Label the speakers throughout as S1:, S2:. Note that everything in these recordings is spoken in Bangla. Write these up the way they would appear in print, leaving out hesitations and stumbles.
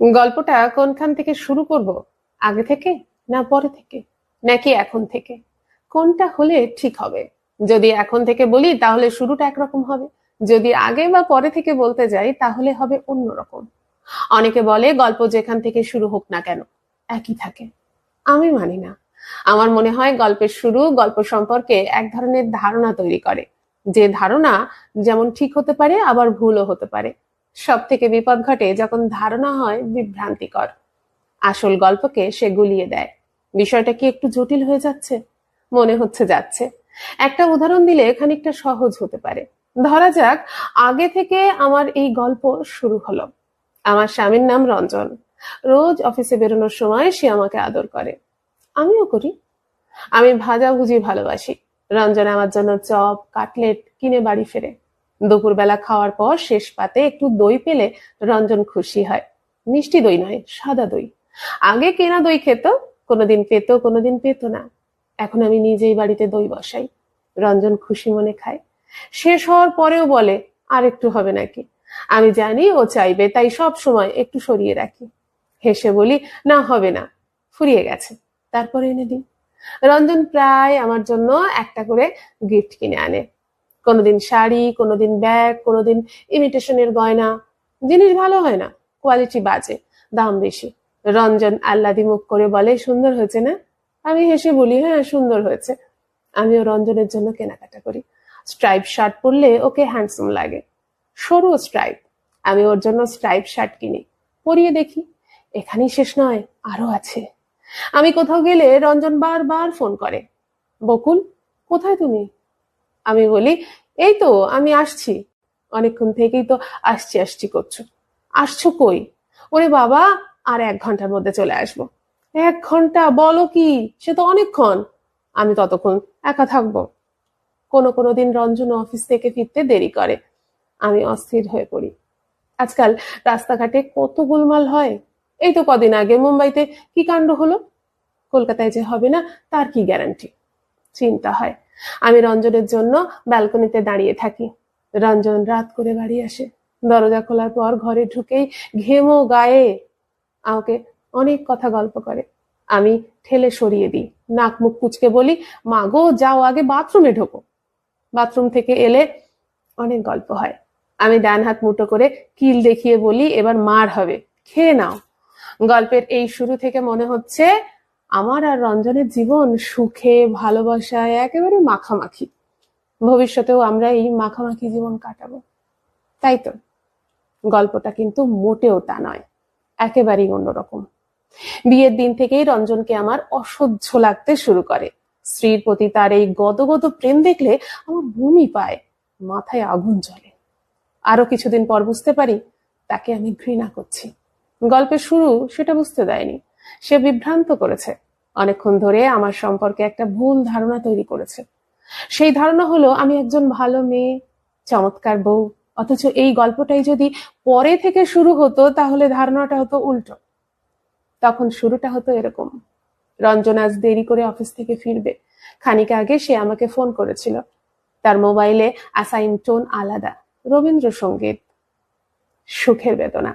S1: গল্পটা কোনখান থেকে শুরু করব? আগে থেকে, না পরে থেকে, নাকি এখন থেকে? কোনটা হলে ঠিক হবে? যদি এখন থেকে বলি তাহলে শুরুটা একরকম হবে, যদি আগে বা পরে থেকে বলতে যাই তাহলে হবে অন্যরকম। অনেকে বলে গল্প যেখান থেকে শুরু হোক না কেন একই থাকে। আমি মানি না। আমার মনে হয় গল্পের শুরু গল্প সম্পর্কে এক ধরনের ধারণা তৈরি করে, যে ধারণা যেমন ঠিক হতে পারে আবার ভুলও হতে পারে। সব থেকে বিপদ ঘটে যখন ধারণা হয় বিভ্রান্তিকর, আসল গল্পকে সে গুলিয়ে দেয়। বিষয়টা কি একটু জটিল হয়ে যাচ্ছে? মনে হচ্ছে যাচ্ছে। একটা উদাহরণ দিলে খানিকটা সহজ হতে পারে। ধরা যাক, আগে থেকে আমার এই গল্প শুরু হলো। আমার স্বামীর নাম রঞ্জন। রোজ অফিসে বেরোনোর সময় সে আমাকে আদর করে, আমিও করি। আমি ভাজাভুজি ভালোবাসি। রঞ্জন আমার জন্য চপ কাটলেট কিনে বাড়ি ফেরে। দুপুরবেলা খাওয়ার পর শেষ পাতে একটু দই পেলে রঞ্জন খুশি হয়। মিষ্টি দই নয়, সাদা দই। আগে কেনা দই খেত, কোনোদিন পেত কোনোদিন পেত না। এখন আমি নিজেই বাড়িতে দই বসাই। রঞ্জন খুশি মনে খায়। শেষ হওয়ার পরেও বলে, আর একটু হবে নাকি? আমি জানি ও চাইবে, তাই সব সময় একটু সরিয়ে রাখি। হেসে বলি, না হবে না, ফুরিয়ে গেছে, তারপরে এনে দিই। রঞ্জন প্রায় আমার জন্য একটা করে গিফট কিনে আনে। কোনোদিন শাড়ি, কোনোদিন ব্যাগ, কোনোদিন ইমিটেশনের গয়না। জিনিস ভালো হয় না, কোয়ালিটি বাজে, দাম বেশি। রঞ্জন আহ্লাদি মুখ করে বলে, সুন্দর হয়েছে না? আমি হেসে বলি, হ্যাঁ সুন্দর হয়েছে। আমিও রঞ্জনের জন্য কেনাকাটা করি। স্ট্রাইপ শার্ট পরলে ওকে হ্যান্ডসাম লাগে। সরু স্ট্রাইপ। আমি ওর জন্য স্ট্রাইপ শার্ট কিনি, পরিয়ে দেখি। এখানেই শেষ নয়, আরো আছে। আমি কোথাও গেলে রঞ্জন বারবার ফোন করে, বকুল কোথায় তুমি? আমি বলি, এই তো আমি আসছি। অনেকক্ষণ থেকেই তো আসছি আসছি করছো। আসছো কই? ওরে বাবা, আর 1 ঘন্টার মধ্যে চলে আসবো। 1 ঘন্টা বলো কি? সে তো অনেকক্ষণ। আমি ততক্ষণ একা থাকবো। কোনো কোনো দিন রঞ্জন অফিস থেকে ফিরতে দেরি করে। আমি অস্থির হয়ে পড়ি। আজকাল রাস্তাঘাটে কত গোলমাল হয়। এই তো কদিন আগে মুম্বাইতে কি কাণ্ড হলো। কলকাতায় যে হবে না তার কি গ্যারান্টি? চিন্তা হয়। আমি রঞ্জনের জন্য ব্যালকনিতে দাঁড়িয়ে থাকি। রঞ্জন রাত করে বাড়ি আসে। দরজা খোলার পর ঘরে ঢুকেই ঘেমো গায়ে আমাকে অনেক কথা গল্প করে। আমি ঠেলে সরিয়ে দিই। নাক মুখ কুচকে বলি, মা গো যাও আগে বাথরুমে ঢোকো। বাথরুম থেকে এলে অনেক গল্প হয়। আমি ডান হাত মুঠো করে কিল দেখিয়ে বলি, এবার মার হবে, খেয়ে নাও। গল্পের এই শুরু থেকে মনে হচ্ছে আমার আর রঞ্জনের জীবন সুখে ভালোবাসায় একেবারে মাখামাখি। ভবিষ্যতেও আমরা এই মাখামাখি জীবন কাটাবো, তাই তো? গল্পটা কিন্তু মোটেও তা নয়, একেবারেই অন্যরকম। বিয়ের দিন থেকেই রঞ্জনকে আমার অসহ্য লাগতে শুরু করে। স্ত্রীর প্রতি তার এই গদগদ প্রেম দেখলে আমার বমি পায়, মাথায় আগুন জ্বলে। আরো কিছুদিন পর বুঝতে পারি তাকে আমি ঘৃণা করছি। গল্পের শুরু সেটা বুঝতে দেয়নি, সে বিভ্রান্ত করেছে। অনেকক্ষণ ধরে আমার সম্পর্কে একটা ভুল ধারণা তৈরি করেছে। সেই ধারণা হলো আমি একজন ভালো মেয়ে, চমৎকার বউ। অথচ এই গল্পটাই যদি পরে থেকে শুরু হতো তাহলে ধারণাটা হতো উল্টো। তখন শুরুটা হতো এরকম, রঞ্জন আজ দেরি করে অফিস থেকে ফিরবে। খানিক আগে সে আমাকে ফোন করেছিল। তার মোবাইলে অ্যাসাইন টোন আলাদা, রবীন্দ্রসঙ্গীত। সুখের বেদনা,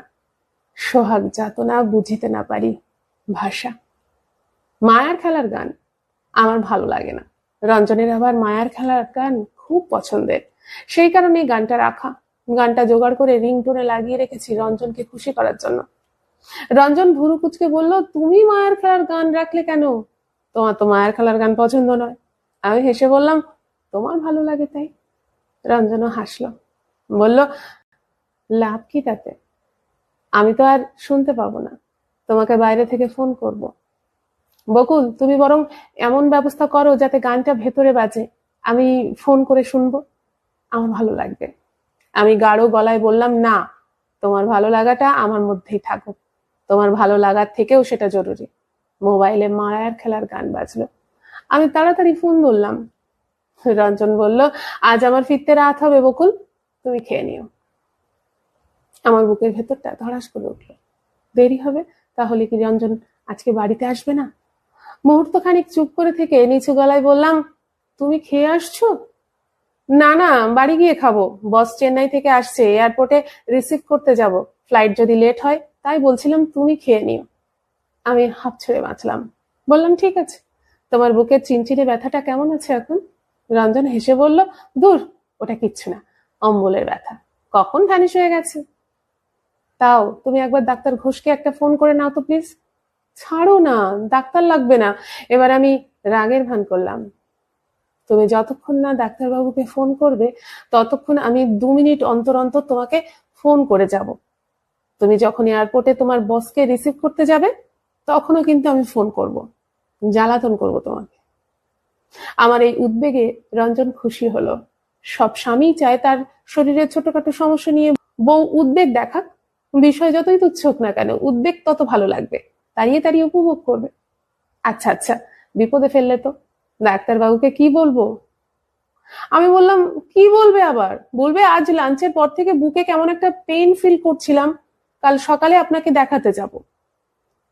S1: সোহাগ যাতনা বুঝিতে না পারি ভাষা। মায়ার খেলার গান আমার ভালো লাগে না। রঞ্জনের আবার মায়ার খেলার গান খুব পছন্দের, সেই কারণে গানটা রাখা। গানটা জোগাড় করে রিংটোনে লাগিয়ে রেখেছি রঞ্জনকে খুশি করার জন্য। রঞ্জন ভুরু কুচকে বলল, তুমি মায়ার খেলার গান রাখলে কেন? তোমার তো মায়ার খেলার গান পছন্দ নয়। আমি হেসে বললাম, তোমার ভালো লাগে তাই। রঞ্জনও হাসলো, বলল, লাভ কি তাতে? আমি তো আর শুনতে পাবো না, তোমাকে বাইরে থেকে ফোন করব। বকুল তুমি বরং এমন ব্যবস্থা করো যাতে গানটা ভেতরে বাজে, আমি ফোন করে শুনবো, আমার ভালো লাগবে। আমি গাঢ় গলায় বললাম, না, তোমার ভালো লাগাটা আমার মধ্যেই থাকুক, তোমার ভালো লাগার থেকেও সেটা জরুরি। মোবাইলে মায়ার খেলার গান বাজলো। আমি তাড়াতাড়ি ফোন ধরলাম। রঞ্জন বলল, আজ আমার ফিরতে রাত হবে বকুল, তুমি খেয়ে নিও। আমার বুকের ভেতরটা ধড়াস করে উঠল। দেরি হবে? তাহলে কি রঞ্জন আজকে বাড়িতে আসবে না? মুহূর্ত খানিক চুপ করে থেকে নিচু গলায় বললাম, তুমি খেয়ে আসছো? না না, বাড়ি গিয়ে খাবো। বস চেন্নাই থেকে আসছে, এয়ারপোর্টে রিসিভ করতে যাব। ফ্লাইট যদি লেট হয়। তাই বলছিলাম তুমি খেয়ে নিও। আমি হাঁপ ছেড়ে বাঁচলাম, বললাম ঠিক আছে। তোমার বুকের চিনচিনে ব্যথাটা কেমন আছে এখন? রঞ্জন হেসে বলল, দূর, ওটা কিচ্ছু না, অম্বলের ব্যথা, কখন ভ্যানিশ হয়ে গেছে। তাও তুমি একবার ডাক্তার ঘোষকে একটা ফোন করে নাও তো প্লিজ। ছাড়ো না, ডাক্তার লাগবে না। এবার আমি রাগের ভান করলাম। তুমি যতক্ষণ না ডাক্তারবাবুকে ফোন করবে ততক্ষণ আমি 2 মিনিট অন্তর অন্তর তোমাকে ফোন করে যাব। তুমি যখন এয়ারপোর্টে তোমার বসকে রিসিভ করতে যাবে তখনও কিন্তু আমি ফোন করব, জ্বালাতন করব তোমাকে। আমার এই উদ্বেগে রঞ্জন খুশি হলো। সব স্বামী চায় তার শরীরের ছোটখাটো সমস্যা নিয়ে বউ উদ্বেগ দেখাক, বিষয় যতই তুচ্ছ হোক না কেন উদ্বেগ তত ভালো লাগবে, তাড়িয়ে তাড়িয়ে উপভোগ করবে। আচ্ছা আচ্ছা, বিপদে ফেললে তো, ডাক্তারবাবুকে কি বলবো? আমি বললাম, কি বলবে আবার? বলবে আজ লাঞ্চের পর থেকে বুকে কেমন একটা পেইন ফিল করছিলাম, কাল সকালে আপনাকে দেখাতে যাব।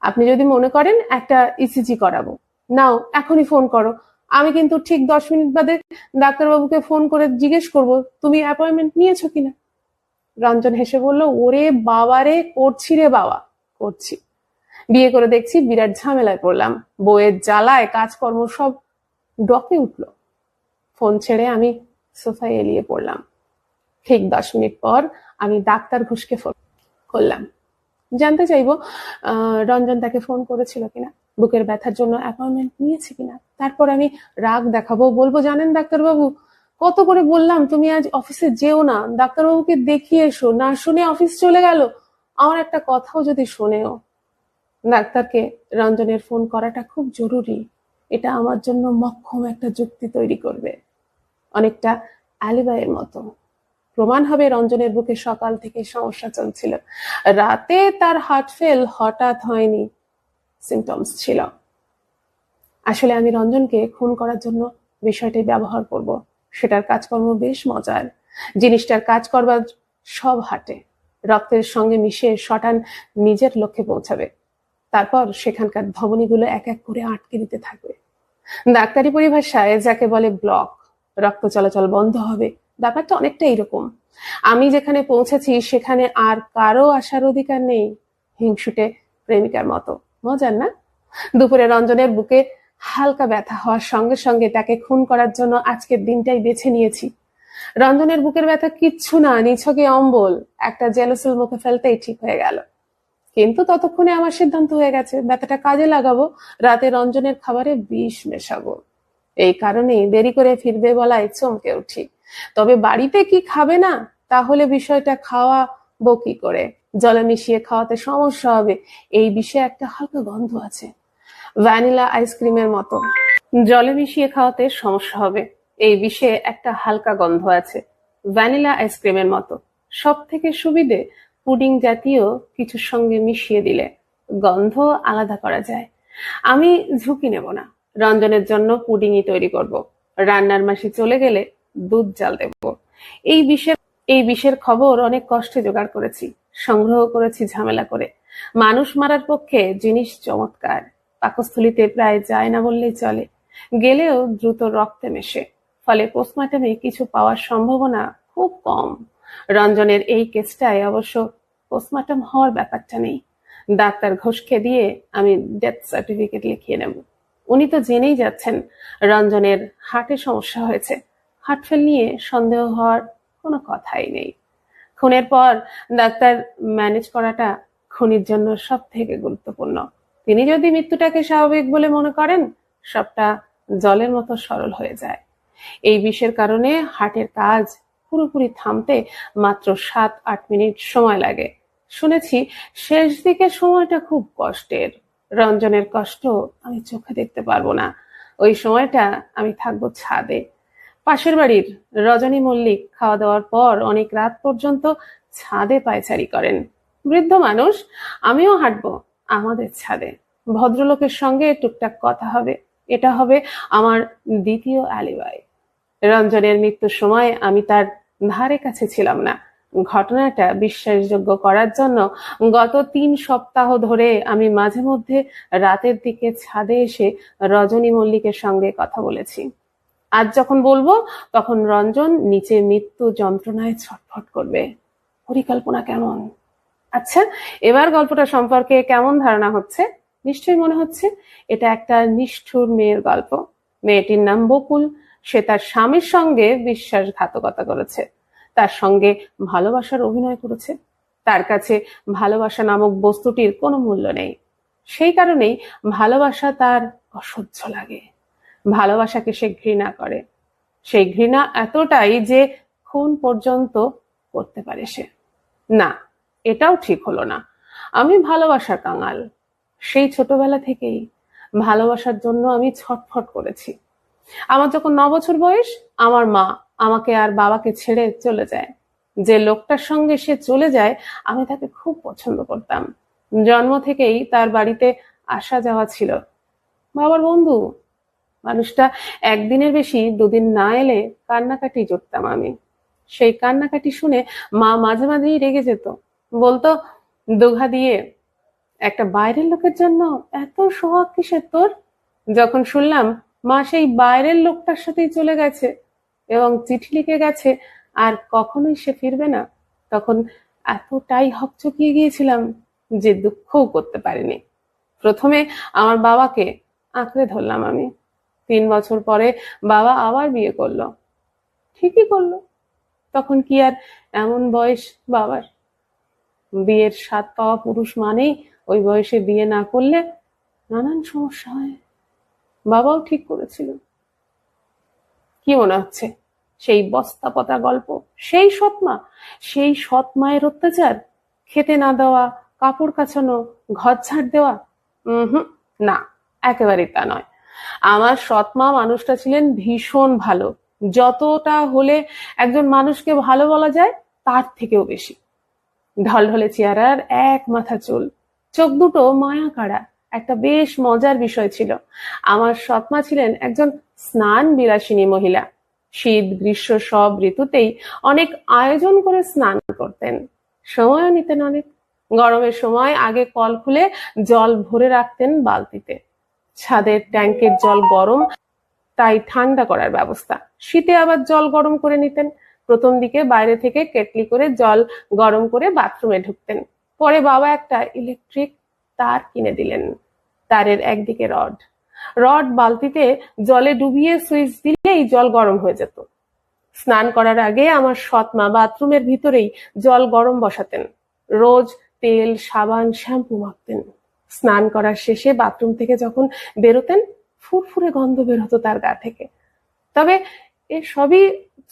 S1: আপনি যদি মনে করেন একটা ইসিজি করাবো, নাও এখনই ফোন করো। আমি কিন্তু ঠিক 10 মিনিট বাদে ডাক্তারবাবুকে ফোন করে জিজ্ঞেস করব তুমি অ্যাপয়েন্টমেন্ট নিয়েছো কিনা। রঞ্জন হেসে বলল, ওরে বাবারে, করছি রে বাবা, করছি। বিয়ে করে দেখছি বিরাট ঝামেলায় পড়লাম, বউয়ের জ্বালায় কাজকর্ম সব ডকে উঠলো। ফোন ছেড়ে আমি সোফায় এলিয়ে পড়লাম। ঠিক 10 মিনিট পর আমি ডাক্তার ঘোষকে ফোন করলাম, জানতে চাইবো রঞ্জন তাকে ফোন করেছিল কিনা, বুকের ব্যথার জন্য অ্যাপয়েন্টমেন্ট নিয়েছে কিনা। তারপর আমি রাগ দেখাবো, বলবো জানেন ডাক্তারবাবু, কত করে বললাম তুমি আজ অফিসে যেও না, ডাক্তারবাবুকে দেখিয়ে এসো, না শুনে অফিস চলে গেল, আমার একটা কথাও যদি শোনেও। ডাক্তারকে রঞ্জনের ফোন করাটা খুব জরুরি, এটা আমার জন্য মক্ষম একটা যুক্তি তৈরি করবে, অনেকটা অ্যালিবাইয়ের মতো। প্রমাণ হবে রঞ্জনের বুকে সকাল থেকে সমস্যা চলছিল, রাতে তার হার্ট ফেল হঠাৎ হয়নি, সিমটমস ছিল। আসলে আমি রঞ্জনকে খুন করার জন্য বিষয়টাই ব্যবহার করব। সেটার কাজকর্ম বেশ মজার, জিনিসটার কাজ করবার সব হাটে, রক্তের সঙ্গে মিশে শটান নিজের লক্ষ্যে পৌঁছাবে। তারপর সেখানকার ধমনীগুলো এক এক করে আটকে দিতে থাকবে। ডাক্তারি পরিভাষায় যাকে বলে ব্লক, রক্ত চলাচল বন্ধ হবে। ব্যাপারটা অনেকটা এরকম। আমি যেখানে পৌঁছেছি সেখানে আর কারো আসার অধিকার নেই, হিংসুটে প্রেমিকার মতো। মজার না? দুপুরে রঞ্জনের বুকে হালকা ব্যথা হওয়ার সঙ্গে সঙ্গে তাকে খুন করার জন্য আজকের দিনটাই বেছে নিয়েছি। রঞ্জনের বুকের ব্যথা কিচ্ছু না, নিছকে অম্বল, একটা জেলোসিল মুখে ফেলতেই ঠিক হয়ে গেল। কিন্তু ততক্ষণে আমার সিদ্ধান্ত হয়ে গেছে, ব্যথাটা কাজে লাগাবো, রাতে রঞ্জনের খাবারে বিষ মেশাবো। এই কারণেই দেরি করে ফিরবে বলায় চমকে উঠি। তবে বাড়িতে কি খাবে না, তাহলে বিষয়টা খাওয়াবো কি করে? জলে মিশিয়ে খাওয়াতে সমস্যা হবে, এই বিষয়ে একটা হালকা গন্ধ আছে, ভ্যানিলা আইসক্রিমের মতো। জলে মিশিয়ে খাওয়াতে সমস্যা হবে, এই বিষয়ে একটা হালকা গন্ধ আছে, ভ্যানিলা আইসক্রিমের মতো। সব থেকে সুবিধে পুডিং জাতীয় কিছুর সঙ্গে মিশিয়ে দিলে গন্ধ আলাদা করা যায়। আমি ঝুঁকি নেব না, রঞ্জনের জন্য পুডিংই তৈরি করব। রান্নার মাসি চলে গেলে দুধ জাল দেব। এই বিষের খবর অনেক কষ্টে জোগাড় করেছি, সংগ্রহ করেছি ঝামেলা করে। মানুষ মারার পক্ষে জিনিস চমৎকার, পাকস্থলীতে প্রায় যায় না বললেই চলে, গেলেও দ্রুত রক্তে মেশে, ফলে পোস্টমর্টমে কিছু পাওয়ার সম্ভাবনা খুব কম। রঞ্জনের এই কেসটায় অবশ্য পোস্টমর্টম হওয়ার ব্যাপারটা নেই। ডাক্তার ঘোষকে দিয়ে আমি ডেথ সার্টিফিকেট লিখিয়ে নেব। উনি তো জেনেই যাচ্ছেন রঞ্জনের হার্টে সমস্যা হয়েছে, হার্ট ফেল নিয়ে সন্দেহ হওয়ার কোনো কথাই নেই। খুনের পর ডাক্তার ম্যানেজ করাটা খুনির জন্য সব থেকে গুরুত্বপূর্ণ। তিনি যদি মৃত্যুটাকে স্বাভাবিক বলে মনে করেন, সবটা জলের মতো সরল হয়ে যায়। এই বিষের কারণে হার্টের কাজ পুরোপুরি থামতে মাত্র 7-8 মিনিট সময় লাগে। শুনেছি শেষ দিকে সময়টা খুব কষ্টের। রঞ্জনের কষ্ট আমি চোখে দেখতে পারবো না, ওই সময়টা আমি থাকবো ছাদে। পাশের বাড়ির রজনী মল্লিক খাওয়া দাওয়ার পর অনেক রাত পর্যন্ত ছাদে পায়চারি করেন। বৃদ্ধ মানুষ, আমিও হাঁটবো আমাদের ছাদে। ভদ্রলোকের সঙ্গে টুকটাক কথা হবে, এটা হবে আমার দ্বিতীয় অ্যালিবাই। রঞ্জনের মৃত্যুর সময় আমি তার ধারে কাছে ছিলাম না। ঘটনাটা বিশ্বাসযোগ্য করার জন্য গত 3 সপ্তাহ ধরে আমি মাঝে মধ্যে রাতের দিকে ছাদে এসে রজনী মল্লিকের সঙ্গে কথা বলেছি। আজ যখন বলবো তখন রঞ্জন নিচে মৃত্যু যন্ত্রণায় ছটফট করবে। পরিকল্পনা কেমন? আচ্ছা, এবার গল্পটা সম্পর্কে কেমন ধারণা হচ্ছে? নিশ্চয়ই মনে হচ্ছে এটা একটা নিষ্ঠুর মেয়ের গল্প। মেয়েটির নাম বকুল। সে তার স্বামীর সঙ্গে বিশ্বাসঘাতকতা করেছে, তার সঙ্গে ভালোবাসার অভিনয় করেছে। তার কাছে ভালোবাসা নামক বস্তুটির কোনো মূল্য নেই। সেই কারণেই ভালোবাসা তার অসহ্য লাগে। ভালোবাসাকে সে ঘৃণা করে। সেই ঘৃণা এতটাই যে খুন পর্যন্ত করতে পারে সে। না, এটাও ঠিক হলো না। আমি ভালোবাসার কাঙাল। সেই ছোটবেলা থেকেই ভালোবাসার জন্য আমি ছটফট করেছি। আমার যখন 9 বছর বয়স, আমার মা আমাকে আর বাবাকে ছেড়ে চলে যায়। যে লোকটার সঙ্গে সে চলে যায়, আমি তাকে খুব পছন্দ করতাম। জন্ম থেকেই তার বাড়িতে আসা যাওয়া ছিল। বাবার বন্ধু মানুষটা। একদিনের বেশি 2 দিন না এলে কান্নাকাটি জুটতাম আমি। সেই কান্নাকাটি শুনে মা মাঝে মাঝেই রেগে যেত। বলতো, দুঘা দিয়ে একটা বাইরের লোকের জন্য এত সোহাগ কিসের তোর? যখন শুনলাম মা সেই বাইরের লোকটার সাথেই চলে গেছে এবং চিঠি লিখে গেছে আর কখনোই সে ফিরবে না, তখন এতটাই হকচকিয়ে গিয়েছিলাম যে দুঃখও করতে পারিনি। প্রথমে আমার বাবাকে আঁকড়ে ধরলাম আমি। 3 বছর পরে বাবা আবার বিয়ে করলো। ঠিকই করলো। তখন কি আর এমন বয়স বাবার? বিয়ের স্বাদ পাওয়া পুরুষ মানেই ওই বয়সে বিয়ে না করলে নানান সমস্যা হয়। বাবাও ঠিক করেছিল। কি মনে হচ্ছে? সেই বস্তা পচা গল্প, সেই সৎমা, সেই সৎ মায়ের অত্যাচার, খেতে না দেওয়া, কাপড় কাচানো, ঘর ঝাড় দেওয়া? হুম, না, একেবারেই তা নয়। আমার সৎমা মানুষটা ছিলেন ভীষণ ভালো। যতটা হলে একজন মানুষকে ভালো বলা যায় তার থেকেও বেশি। ঢলঢলে চেহারার, এক মাথা চুল, চোখ দুটো মায়া কাড়া। একটা বেশ মজার বিষয় ছিল, আমার সৎমা ছিলেন একজন স্নান বিলাসিনী মহিলা। শীত গ্রীষ্ম সব ঋতুতেই অনেক আয়োজন করে স্নান করতেন। সময়ও নিতেন অনেক। গরমের সময় আগে কল খুলে জল ভরে রাখতেন বালতিতে। ছাদের ট্যাঙ্কের জল গরম, তাই ঠান্ডা করার ব্যবস্থা। শীতে আবার জল গরম করে নিতেন। প্রথম দিকে বাইরে থেকে কেটলি করে জল গরম করে বাথরুমে ঢুকতেন। পরে বাবা একটা ইলেকট্রিক তার কিনে দিলেন। তারের একদিকে রড। রড বালতিতে জলে ডুবিয়ে সুইচ দিলেই জল গরম হয়ে যেত। স্নান করার আগে আমার সৎমা বাথরুমের ভিতরেই জল গরম বসাতেন। রোজ তেল, সাবান, শ্যাম্পু মাখতেন। স্নান করার শেষে বাথরুম থেকে যখন বেরোতেন, ফুরফুরে গন্ধ বের হতো তার গা থেকে। তবে এ সবই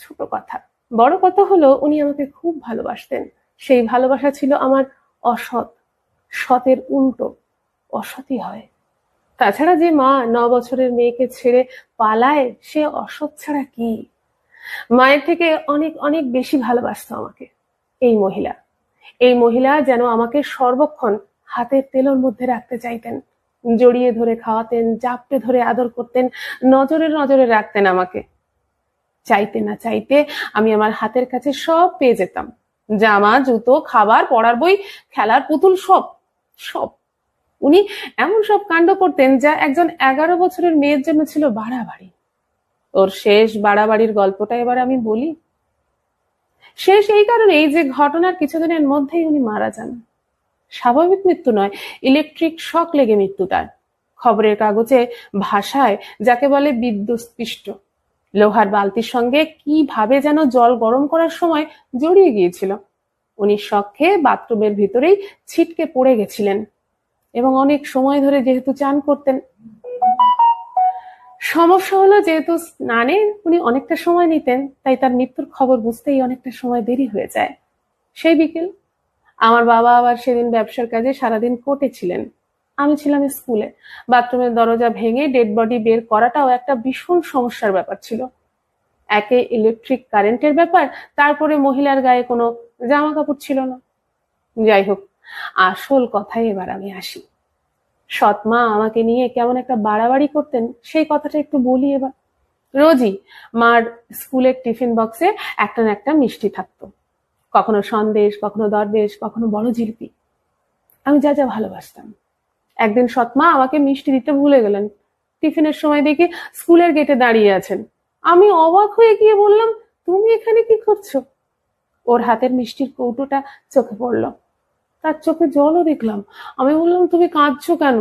S1: ছোট কথা। বড় কথা হলো উনি আমাকে খুব ভালোবাসতেন। সেই ভালোবাসা ছিল আমার অসৎ। সতের উল্টো অসৎই হয়। তাছাড়া যে মা 9 বছরের মেয়েকে ছেড়ে পালায়, সে অসৎ ছাড়া কি? মায়ের থেকে অনেক অনেক বেশি ভালোবাসতো আমাকে এই মহিলা। এই মহিলা যেন আমাকে সর্বক্ষণ হাতের তেলোর মধ্যে রাখতে চাইতেন। জড়িয়ে ধরে খাওয়াতেন, জাপটে ধরে আদর করতেন, নজরে নজরে রাখতেন আমাকে। চাইতে না চাইতে আমি আমার হাতের কাছে সব পেয়ে যেতাম। জামা, জুতো, খাবার, পড়ার বই, খেলার পুতুল, সব সব। উনি এমন সব কাণ্ড করতেন যা একজন 11 বছরের মেয়ের জন্য ছিল বাড়াবাড়ি। ওর শেষ বাড়াবাড়ির গল্পটা এবার আমি বলি। শেষ এই কারণেই যে ঘটনার কিছুদিনের মধ্যেই উনি মারা যান। স্বাভাবিক মৃত্যু নয়, ইলেকট্রিক শক লেগে মৃত্যু তার। খবরের কাগজে ভাষায় যাকে বলে বিদ্যুৎস্পৃষ্ট। লোহার বালতির সঙ্গে কিভাবে যেন জল গরম করার সময় জড়িয়ে গিয়েছিল। উনি শক খেয়ে বাথরুমের ভিতরেই ছিটকে পড়ে গেছিলেন এবং অনেক সময় ধরে যেহেতু চান করতেন। সমস্যা হলো যেহেতু স্নানে উনি অনেকটা সময় নিতেন, তাই তার মৃত্যুর খবর বুঝতেই অনেকটা সময় দেরি হয়ে যায়। সেই বিকেল আমার বাবা আবার সেদিন ব্যবসার কাজে সারাদিন কোর্টে ছিলেন। আমি ছিলাম স্কুলে। বাথরুমের দরজা ভেঙে ডেড বডি বের করাটাও একটা ভীষণ সমস্যার ব্যাপার ছিল। একে ইলেকট্রিক কারেন্টের ব্যাপার, তারপরে মহিলার গায়ে কোনো জামা কাপড় ছিল না। যাই হোক, আসল কথায় এবার আমি আসি। সৎ মা আমাকে নিয়ে কেমন একটা বাড়াবাড়ি করতেন সেই কথাটা একটু বলি এবার। রোজই মার স্কুলের টিফিন বক্সে একটা না একটা মিষ্টি থাকতো। কখনো সন্দেশ, কখনো দরবেশ, কখনো বড় জিলিপি। আমি যা যা ভালোবাসতাম। একদিন সৎমা আমাকে মিষ্টি দিতে ভুলে গেলেন। টিফিনের সময় দেখি স্কুলের গেটে দাঁড়িয়ে আছেন। আমি অবাক হয়ে গিয়ে বললাম, তুমি এখানে কি করছো? ওর হাতের মিষ্টির কৌটোটা চোখে পড়লো। তার চোখে জলও দেখলাম। আমি বললাম, তুমি কাঁদছো কেন?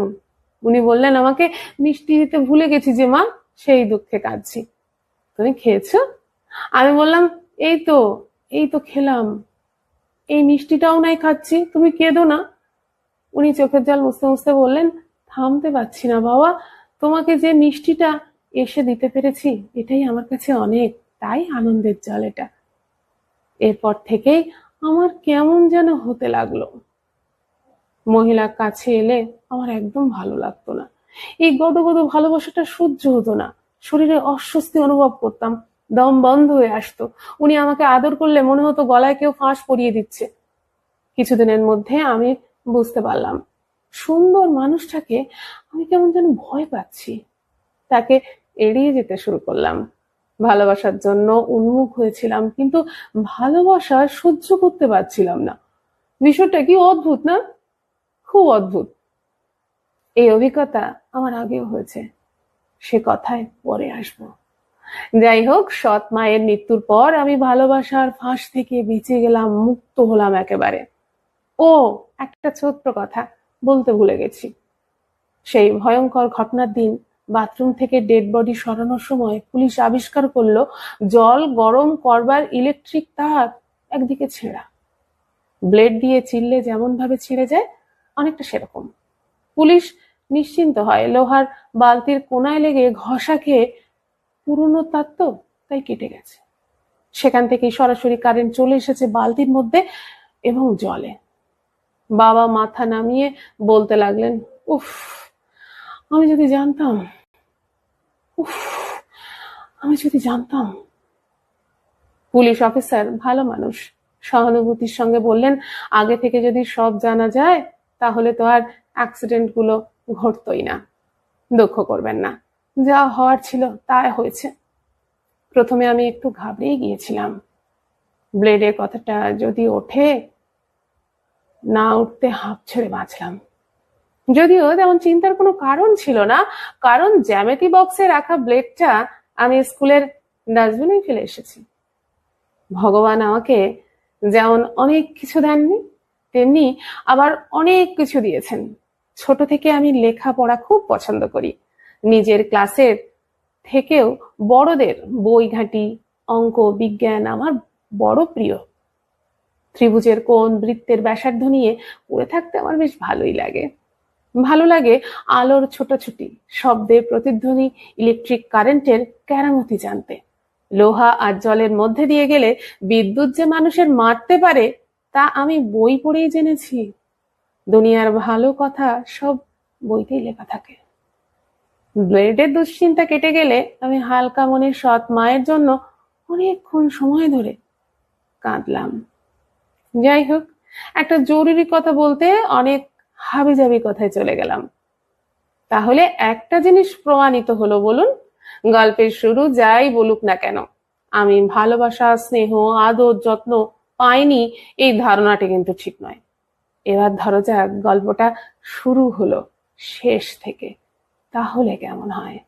S1: উনি বললেন, আমাকে মিষ্টি দিতে ভুলে গেছি যে মা, সেই দুঃখে কাঁদছি। তুমি খেয়েছো? আমি বললাম, এই তো এই তো খেলাম, এই মিষ্টিটাও নাই খাচ্ছি, তুমি কেঁদো না। উনি চোখের জল মুছতে মুছতে বললেন, থামতে পারছি না বাবা, তোমাকে যে মিষ্টিটা এসে দিতে পেরেছি এটাই আমার কাছে অনেক, তাই আনন্দের জল এটা। এরপর থেকেই আমার কেমন যেন হতে লাগলো। মহিলার কাছে এলে আমার একদম ভালো লাগতো না। এই গদগদ ভালোবাসাটা সহ্য হতো না। শরীরে অস্বস্তি অনুভব করতাম, দম বন্ধ হয়ে আসতো। উনি আমাকে আদর করলে মনে হতো গলায় কেউ ফাঁস পরিয়ে দিচ্ছে। কিছুদিনের মধ্যে আমি বুঝতে পারলাম, সুন্দর মানুষটাকে আমি কেমন যেন ভয় পাচ্ছি। তাকে এড়িয়ে যেতে শুরু করলাম। ভালোবাসার জন্য উন্মুখ হয়েছিলাম, কিন্তু ভালোবাসা সহ্য করতে পারছিলাম না। বিষয়টা কি অদ্ভুত না? খুব অদ্ভুত। এই অভিজ্ঞতা আমার আগেও হয়েছে, সে কথায় পরে আসবো। যাই হোক, সৎ মায়ের মৃত্যুর পর আমি ভালোবাসার ফাঁস থেকে বেঁচে গেলাম, মুক্ত হলাম একেবারে। ও, একটা ছোট্ট কথা বলতে ভুলে গেছি। সেই ভয়ঙ্কর ঘটনার দিন বাথরুম থেকে ডেড বডি সরানোর সময় পুলিশ আবিষ্কার করলো জল গরম করবার ইলেকট্রিক তার একদিকে ছেঁড়া। ব্লেড দিয়ে চিরলে যেমন ভাবে ছিঁড়ে যায়, অনেকটা সেরকম। পুলিশ নিশ্চিন্ত হয়, লোহার বালতির কোনায় লেগে ঘষা খেয়ে পুরনো তার তো, তাই কেটে গেছে। সেখান থেকেই সরাসরি কারেন্ট চলে এসেছে বালতির মধ্যে এবং জলে। বাবা মাথা নামিয়ে বলতে লাগলেন, উফ, আমি যদি জানতাম, উফ, আমি যদি জানতাম। পুলিশ অফিসার ভালো মানুষ, সহানুভূতির সঙ্গে বললেন, আগে থেকে যদি সব জানা যায় তাহলে তো আর অ্যাক্সিডেন্ট গুলো ঘটতোই না। দুঃখ করবেন না, যা হওয়ার ছিল তাই হয়েছে। প্রথমে আমি একটু ঘাবড়েই গিয়েছিলাম, ব্লেডের কথাটা যদি ওঠে, না উঠতে হাঁপ ছেড়ে বাঁচলাম। যদিও তেমন চিন্তার কোনো কারণ ছিল না, কারণ জ্যামিতি বক্সে রাখা ব্লেডটা আমি স্কুলের ডাস্টবিনে ফেলে এসেছি। ভগবান আমাকে যেমন অনেক কিছু দেননি, তেমনি আবার অনেক কিছু দিয়েছেন। ছোট থেকে আমি লেখাপড়া খুব পছন্দ করি। নিজের ক্লাসের থেকেও বড়দের বই ঘাঁটি, অঙ্ক বিজ্ঞান আমার বড় প্রিয়। ত্রিভুজের কোণ, বৃত্তের ব্যাসার্ধ নিয়ে পড়ে থাকতে আমার বেশ ভালোই লাগে। ভালো লাগে আলোর ছোটাছুটি, শব্দের প্রতিধ্বনি, ইলেকট্রিক কারেন্টের কেরামতি জানতে। লোহা আর জলের মধ্যে দিয়ে গেলে বিদ্যুৎ যে মানুষের মারতে পারে তা আমি বই পড়েই জেনেছি। দুনিয়ার ভালো কথা সব বইতেই লেখা থাকে। ব্লেডের দুশ্চিন্তা কেটে গেলে আমি হালকা মনের সৎ মায়ের জন্য অনেকক্ষণ সময় ধরে কাঁদলাম। যাই হোক, একটা জরুরি কথা বলতে অনেক হাবিজাবি কথায় চলে গেলাম। তাহলে একটা জিনিস প্রমাণিত হলো বলুন, গল্পের শুরু যাই বলুক না কেন, আমি ভালোবাসা, স্নেহ, আদর, যত্ন পাইনি, এই ধারণাটি কিন্তু ঠিক নয়। এবার ধরো যাক গল্পটা শুরু হলো শেষ থেকে, তাহলে কেমন হয়?